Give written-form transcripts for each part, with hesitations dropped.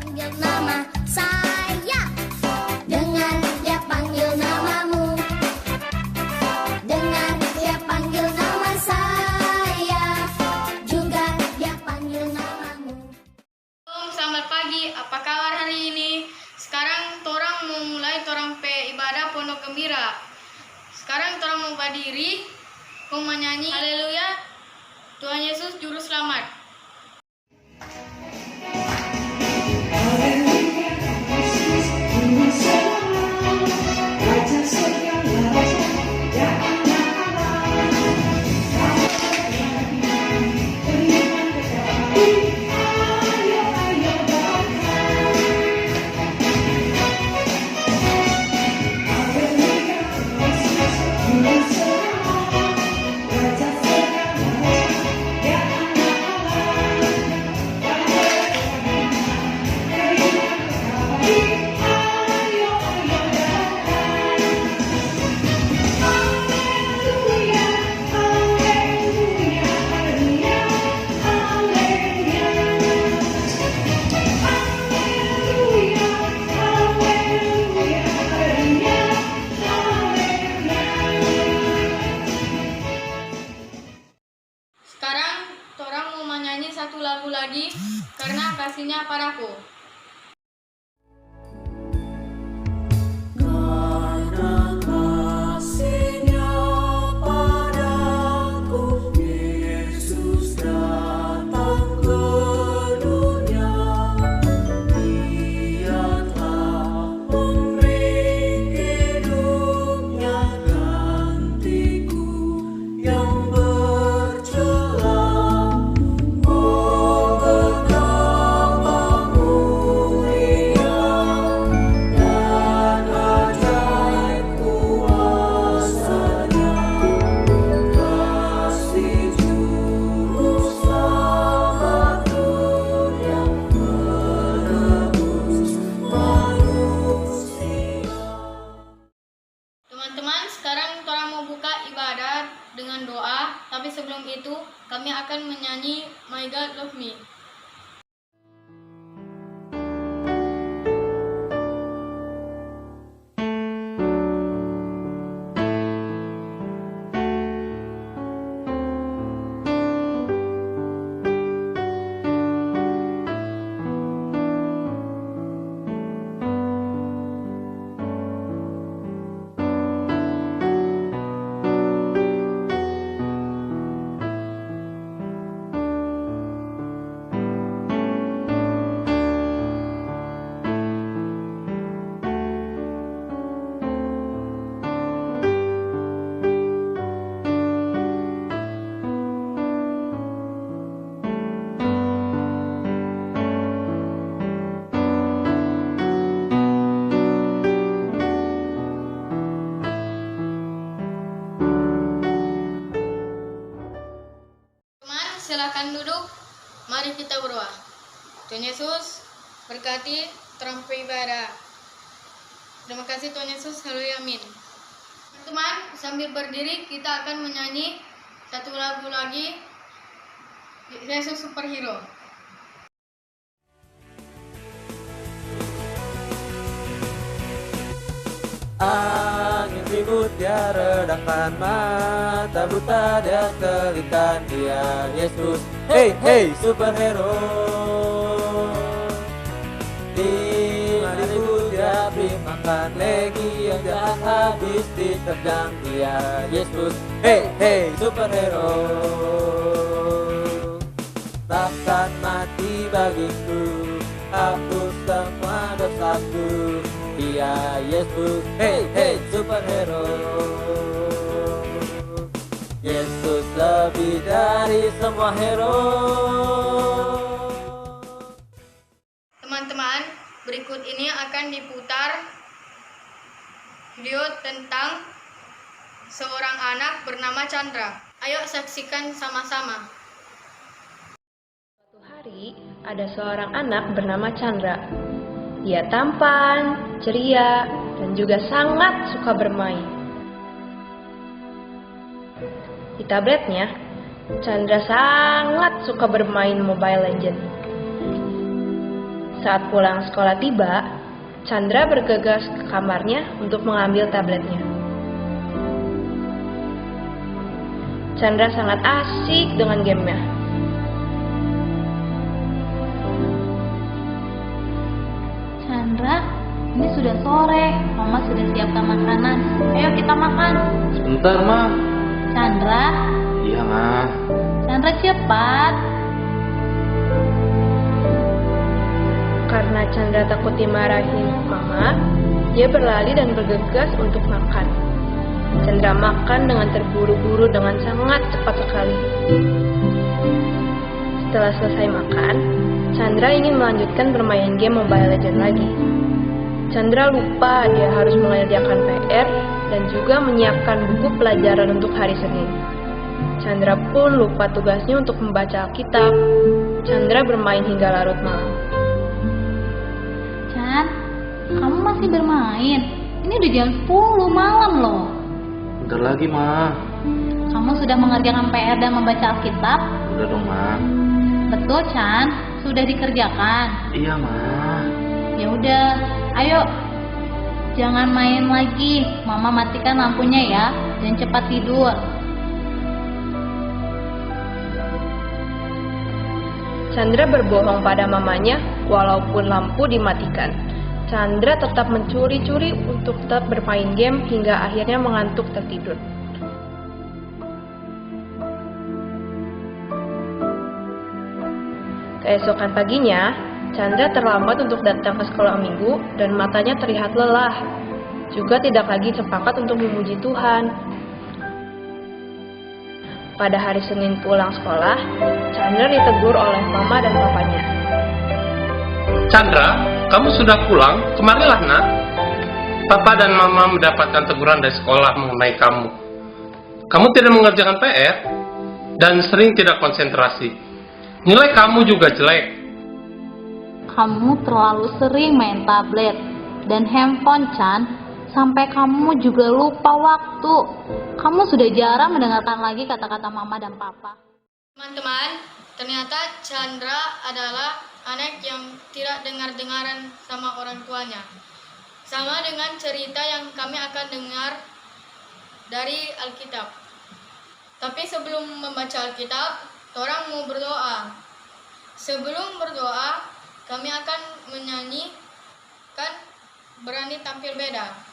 panggil nama saya, dengan dia panggil namamu, dengan dia panggil nama saya, juga dia panggil namamu. Selamat pagi, apa kabar hari ini? Sekarang torang mau mulai torang pe ibadah Pondok Gembira. Sekarang torang mau berdiri, mau menyanyi Haleluya, Tuhan Yesus Juru Selamat. Sekarang torang mau menyanyi satu lagu lagi, Karena Kasihnya Padaku. Teman-teman, sekarang torang mau buka ibadah dengan doa, tapi sebelum itu kami akan menyanyi My God Love Me. Silakan duduk, mari kita berdoa. Tuhan Yesus berkati torang ibadah. Terima kasih Tuhan Yesus, haleluya, amin. Teman, sambil berdiri kita akan menyanyi satu lagu lagi, Yesus Superhero. Angin ribut dia redakan, mata buta dia kelihatan, dia Yesus, hey hey superhero. 5.000 dia beri makan, legion jahat habis diterjang, dia Yesus, hey hey superhero. Takkan mati bagiku, hapus semua dosaku, dia Yesus, hey hey superhero. Yesus lebih dari semua hero. Teman-teman, berikut ini akan diputar video tentang seorang anak bernama Chandra. Ayo saksikan sama-sama. Suatu hari, ada seorang anak bernama Chandra. Dia tampan, ceria, dan juga sangat suka bermain. Di tabletnya, Chandra sangat suka bermain Mobile Legends. Saat pulang sekolah tiba, Chandra bergegas ke kamarnya untuk mengambil tabletnya. Chandra sangat asik dengan gamenya. Chandra, ini sudah sore. Mama sudah siapkan makanan. Ayo kita makan. Sebentar, Ma. Chandra, Iya, Ma. Chandra cepat. Karena Chandra takut dimarahin Mama, dia berlari dan bergegas untuk makan. Chandra makan dengan terburu-buru dengan sangat cepat sekali. Setelah selesai makan, Chandra ingin melanjutkan bermain game Mobile Legends lagi. Chandra lupa dia harus mengerjakan PR dan juga menyiapkan buku pelajaran untuk hari Senin. Chandra pun lupa tugasnya untuk membaca Alkitab. Chandra bermain hingga larut malam. Chan, kamu masih bermain? Ini udah jam 10 malam loh. Bentar lagi, Ma. Kamu sudah mengerjakan PR dan membaca Alkitab? Udah dong, Ma. Betul, Chan. Sudah dikerjakan. Iya, Ma. Ya udah, ayo. Jangan main lagi. Mama matikan lampunya ya dan cepat tidur. Chandra berbohong pada mamanya walaupun lampu dimatikan. Chandra tetap mencuri-curi untuk tetap bermain game hingga akhirnya mengantuk tertidur. Keesokan paginya, Chandra terlambat untuk datang ke sekolah minggu dan matanya terlihat lelah. Juga tidak lagi sepakat untuk memuji Tuhan. Pada hari Senin pulang sekolah, Chandra ditegur oleh mama dan papanya. Chandra, kamu sudah pulang? Kemarilah, Nak. Papa dan Mama mendapatkan teguran dari sekolah mengenai kamu. Kamu tidak mengerjakan PR dan sering tidak konsentrasi. Nilai kamu juga jelek. Kamu terlalu sering main tablet dan handphone, Chan. Sampai kamu juga lupa waktu. Kamu sudah jarang mendengarkan lagi kata-kata mama dan papa. Teman-teman, ternyata Chandra adalah anak yang tidak dengar-dengaran sama orang tuanya. Sama dengan cerita yang kami akan dengar dari Alkitab. Tapi sebelum membaca Alkitab, orang mau berdoa. Sebelum berdoa, kami akan menyanyikan Berani Tampil Beda.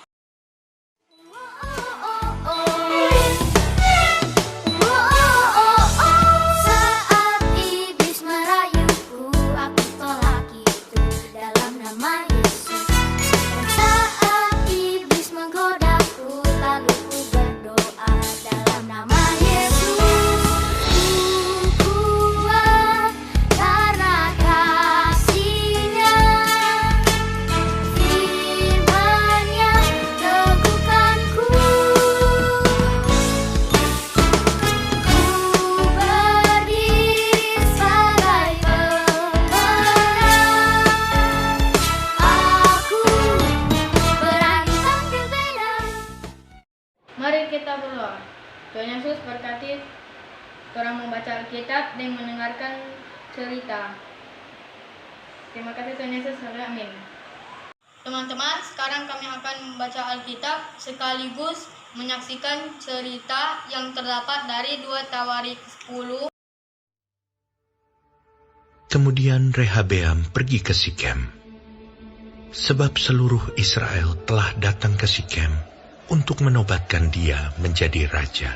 Saat iblis merayuku, aku tolak itu dalam nama Yesus. Dan saat iblis menggodaku, lalu ku berdoa dalam nama Yesus. Ku kuat karena kasih-Nya, firman-Nya teguhkanku. Ku berdiri sebagai pemenang. Aku berani tampil beda. Mari kita berdoa. Tuhan Yesus berkati orang membaca Alkitab dan mendengarkan cerita. Terima kasih Tuhan Yesus. Amin. Teman-teman, sekarang kami akan membaca Alkitab sekaligus menyaksikan cerita yang terdapat dari 2 Tawarik 10. Kemudian Rehabeam pergi ke Sikem, sebab seluruh Israel telah datang ke Sikem untuk menobatkan dia menjadi raja.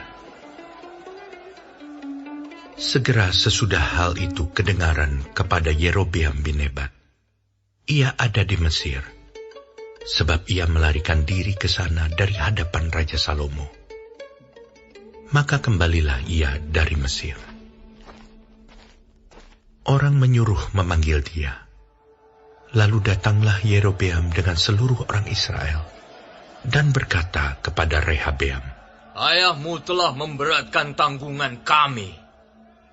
Segera sesudah hal itu kedengaran kepada Yerobeam bin Nebat. Ia ada di Mesir, sebab ia melarikan diri ke sana dari hadapan Raja Salomo. Maka kembalilah ia dari Mesir. Orang menyuruh memanggil dia. Lalu datanglah Yerobeam dengan seluruh orang Israel dan berkata kepada Rehabeam, Ayahmu telah memberatkan tanggungan kami.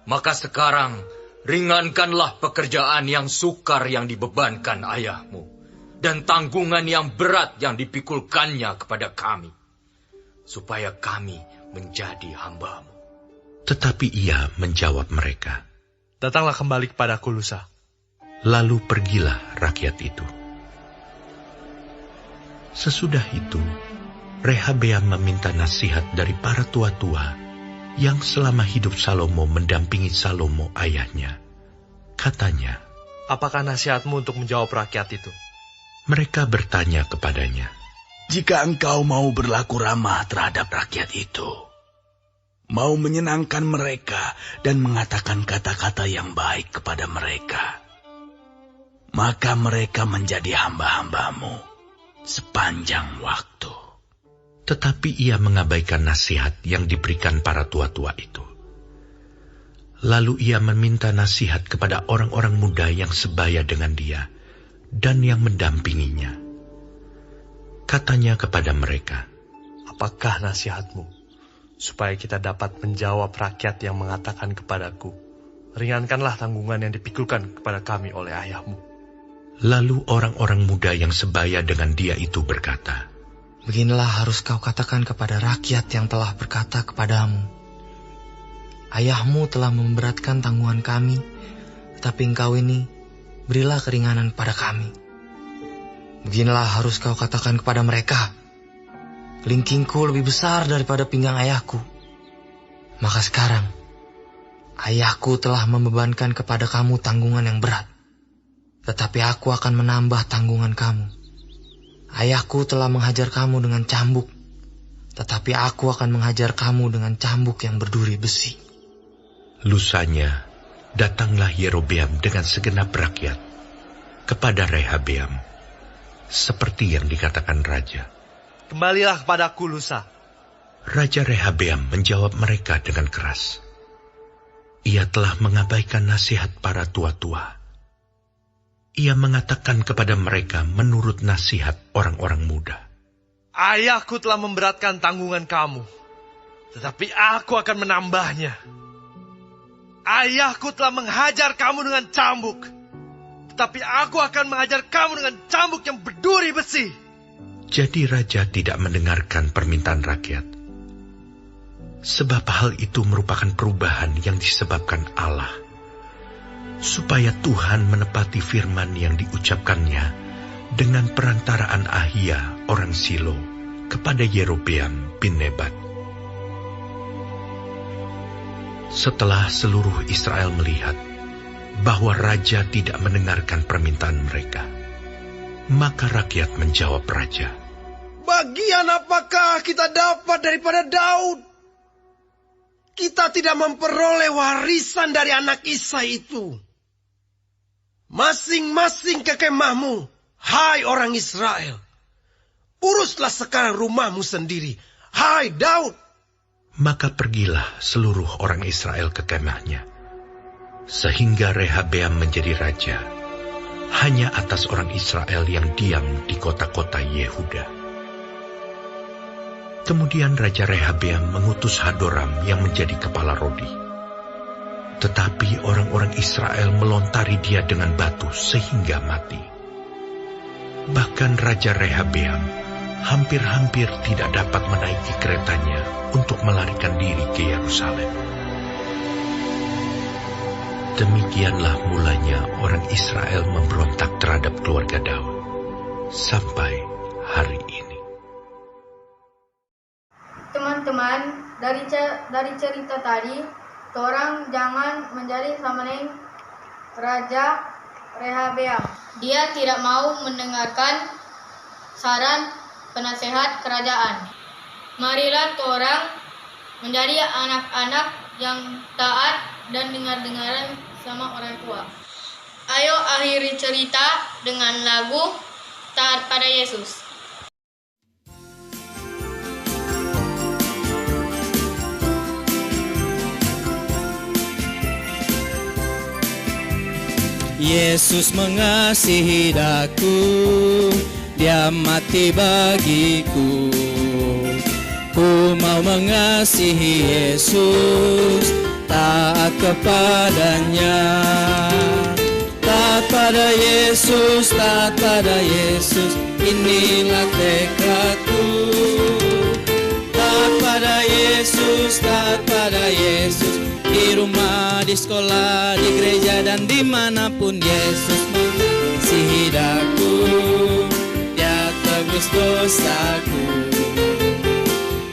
Maka sekarang ringankanlah pekerjaan yang sukar yang dibebankan ayahmu, dan tanggungan yang berat yang dipikulkannya kepada kami, supaya kami menjadi hamba-Mu. Tetapi ia menjawab mereka, Datanglah kembali kepadaku lusa. Lalu pergilah rakyat itu. Sesudah itu, Rehabeam meminta nasihat dari para tua-tua yang selama hidup Salomo mendampingi Salomo ayahnya. Katanya, apakah nasihatmu untuk menjawab rakyat itu? Mereka bertanya kepadanya, jika engkau mau berlaku ramah terhadap rakyat itu, mau menyenangkan mereka dan mengatakan kata-kata yang baik kepada mereka, maka mereka menjadi hamba-hambamu sepanjang waktu. Tetapi ia mengabaikan nasihat yang diberikan para tua-tua itu. Lalu ia meminta nasihat kepada orang-orang muda yang sebaya dengan dia dan yang mendampinginya. Katanya kepada mereka, apakah nasihatmu supaya kita dapat menjawab rakyat yang mengatakan kepadaku, ringankanlah tanggungan yang dipikulkan kepada kami oleh ayahmu? Lalu orang-orang muda yang sebaya dengan dia itu berkata, beginilah harus kau katakan kepada rakyat yang telah berkata kepadamu, ayahmu telah memberatkan tanggungan kami, tetapi engkau ini berilah keringanan pada kami. Beginilah harus kau katakan kepada mereka, kelingkingku lebih besar daripada pinggang ayahku. Maka sekarang, ayahku telah membebankan kepada kamu tanggungan yang berat, tetapi aku akan menambah tanggungan kamu. Ayahku telah menghajar kamu dengan cambuk, tetapi aku akan menghajar kamu dengan cambuk yang berduri besi. Lusanya, datanglah Yerobeam dengan segenap rakyat kepada Rehabeam, seperti yang dikatakan raja. Kembalilah kepadaku lusa. Raja Rehabeam menjawab mereka dengan keras. Ia telah mengabaikan nasihat para tua-tua. Ia mengatakan kepada mereka menurut nasihat orang-orang muda. Ayahku telah memberatkan tanggungan kamu, tetapi aku akan menambahnya. Ayahku telah menghajar kamu dengan cambuk, tetapi aku akan menghajar kamu dengan cambuk yang berduri besi. Jadi raja tidak mendengarkan permintaan rakyat. Sebab hal itu merupakan perubahan yang disebabkan Allah, supaya Tuhan menepati firman yang diucapkannya dengan perantaraan Ahia orang Silo kepada Yerobeam bin Nebat. Setelah seluruh Israel melihat bahwa raja tidak mendengarkan permintaan mereka, maka rakyat menjawab raja, bagian apakah kita dapat daripada Daud? Kita tidak memperoleh warisan dari anak Isai itu. Masing-masing ke kemahmu, hai orang Israel. Uruslah sekarang rumahmu sendiri, hai Daud. Maka pergilah seluruh orang Israel ke kemahnya, sehingga Rehabeam menjadi raja, hanya atas orang Israel yang diam di kota-kota Yehuda. Kemudian Raja Rehabeam mengutus Hadoram yang menjadi kepala Rodi. Tetapi orang-orang Israel melontari dia dengan batu sehingga mati. Bahkan Raja Rehabeam hampir-hampir tidak dapat menaiki keretanya untuk melarikan diri ke Yerusalem. Demikianlah mulanya orang Israel memberontak terhadap keluarga Daud sampai hari ini. Teman-teman, dari cerita tadi, orang jangan menjadi samaning Raja Rehabeam. Dia tidak mau mendengarkan saran penasehat kerajaan. Marilah orang menjadi anak-anak yang taat dan dengar-dengaran sama orang tua. Ayo akhiri cerita dengan lagu Taat pada Yesus. Yesus mengasihi daku, Dia mati bagiku. Ku mau mengasihi Yesus, taat kepadanya. Taat pada Yesus, taat pada Yesus, inilah tekadku. Taat pada Yesus, taat pada Yesus, Di rumah, di sekolah, di gereja, dan dimanapun Yesus mengasihi daku. Dia tebus dosaku.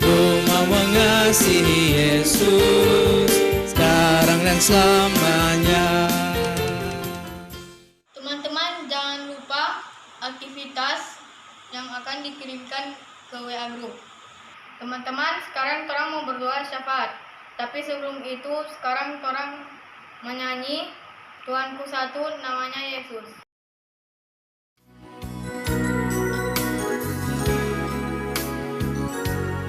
Ku mau mengasihi Yesus sekarang dan selamanya. Teman-teman, jangan lupa aktivitas yang akan dikirimkan ke WA Group. Teman-teman, sekarang orang mau berdoa syafaat. Tapi sebelum itu, sekarang orang menyanyi Tuhanku satu, namanya Yesus.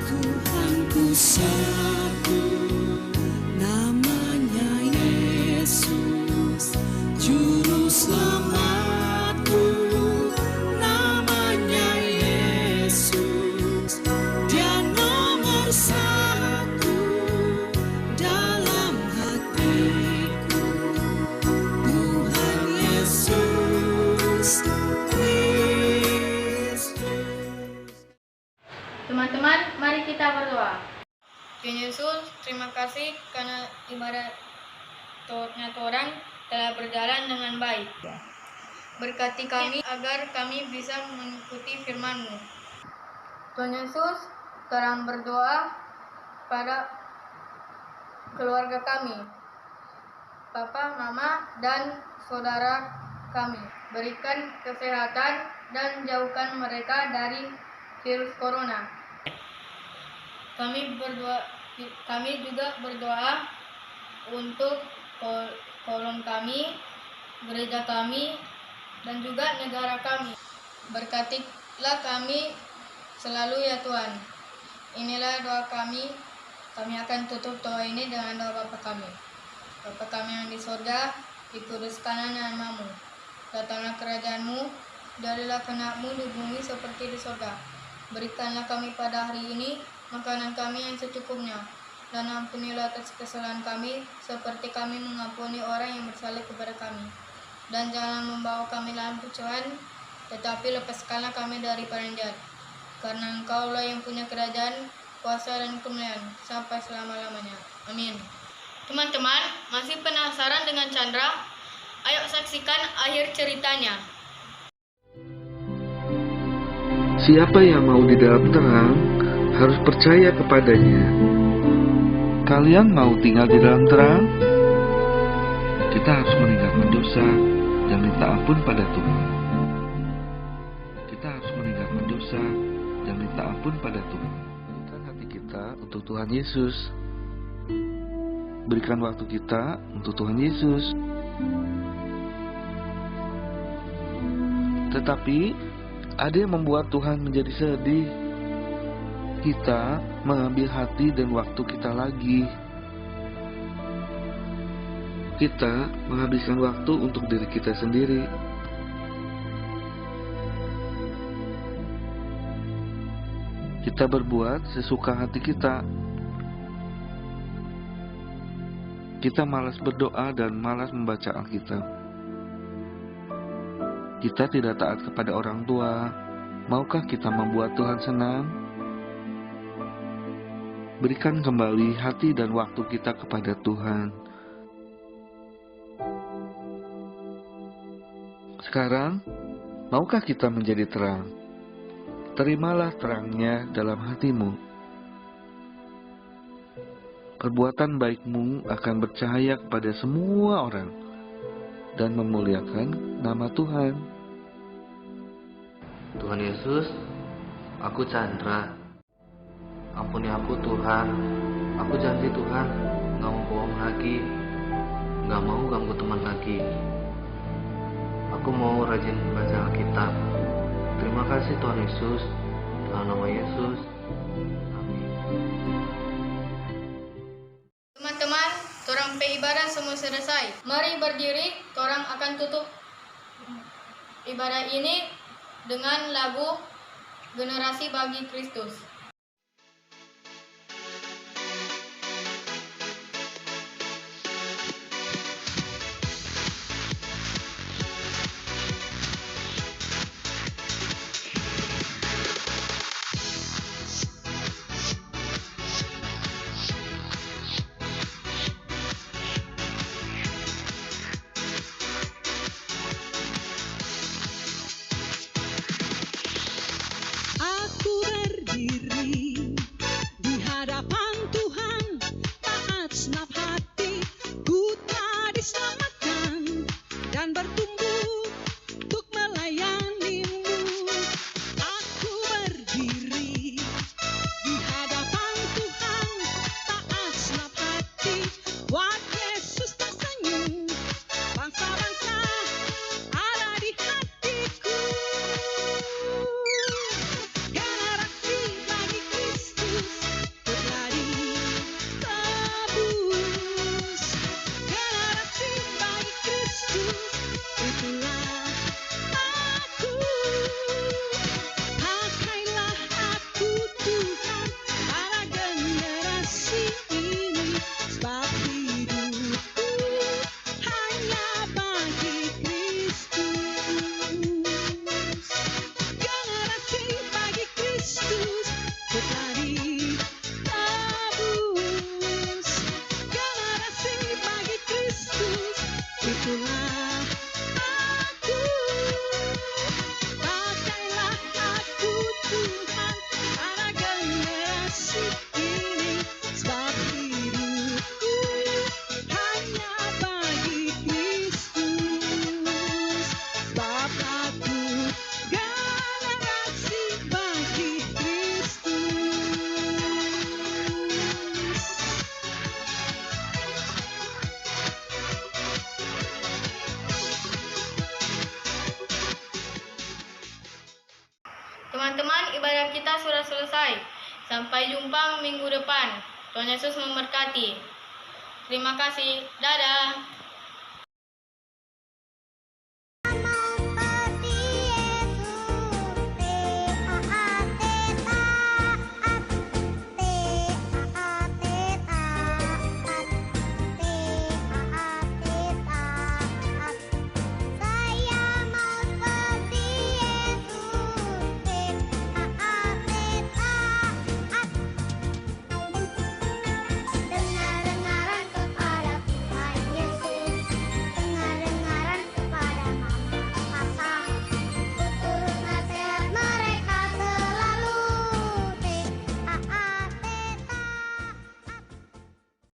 Tuhanku satu, namanya Yesus, Juru Selamatku, namanya Yesus. Dia nomor satu dalam hatiku, Tuhan Yesus Kristus. Teman-teman, mari kita berdoa. Tuhan Yesus, terima kasih karena ibadatnya orang telah berjalan dengan baik. Berkati kami agar kami bisa mengikuti firman-Mu. Tuhan Yesus, sekarang berdoa pada keluarga kami, Papa, Mama, dan saudara kami. Berikan kesehatan dan jauhkan mereka dari virus corona. Kami juga berdoa untuk kolom kami, gereja kami, dan juga negara kami. Berkatilah kami selalu ya Tuhan. Inilah doa kami. Kami akan tutup doa ini dengan doa Bapa kami. Bapa kami yang di sorga, dikuduskanlah namamu. Datanglah kerajaan-Mu, jadilah kehendak-Mu di bumi seperti di sorga. Berikanlah kami pada hari ini makanan kami yang secukupnya, dan ampunilah atas kesalahan kami, seperti kami mengampuni orang yang bersalah kepada kami. Dan jangan membawa kami dalam pencobaan, tetapi lepaskanlah kami daripada yang jahat. Karena Engkaulah yang punya kerajaan, kuasa dan kemuliaan sampai selama-lamanya. Amin. Teman-teman, masih penasaran dengan Chandra? Ayo saksikan akhir ceritanya. Siapa yang mau di dalam terang, harus percaya kepadanya. Kalian mau tinggal di dalam terang? Kita harus meninggalkan dosa dan minta ampun pada Tuhan. Kita harus meninggalkan dosa dan minta ampun pada Tuhan. Berikan hati kita untuk Tuhan Yesus. Berikan waktu kita untuk Tuhan Yesus. Tetapi ada yang membuat Tuhan menjadi sedih. Kita mengambil hati dan waktu kita lagi. Kita menghabiskan waktu untuk diri kita sendiri. Kita berbuat sesuka hati kita. Kita malas berdoa dan malas membaca Alkitab. Kita tidak taat kepada orang tua. Maukah kita membuat Tuhan senang? Berikan kembali hati dan waktu kita kepada Tuhan. Sekarang, maukah kita menjadi terang? Terimalah terangnya dalam hatimu. Perbuatan baikmu akan bercahaya kepada semua orang dan memuliakan nama Tuhan. Tuhan Yesus, aku Chandra. Ampuni aku Tuhan. Aku janji Tuhan, gak mau bohong lagi, gak mau ganggu teman lagi. Aku mau rajin baca Alkitab. Terima kasih Tuhan Yesus. Dalam nama Yesus. Amin. Teman-teman, torang ibadah semua selesai. Mari berdiri, torang akan tutup ibadah ini dengan lagu Generasi Bagi Kristus. Teman-teman, ibadah kita sudah selesai. Sampai jumpa minggu depan. Tuhan Yesus memberkati. Terima kasih. Dadah.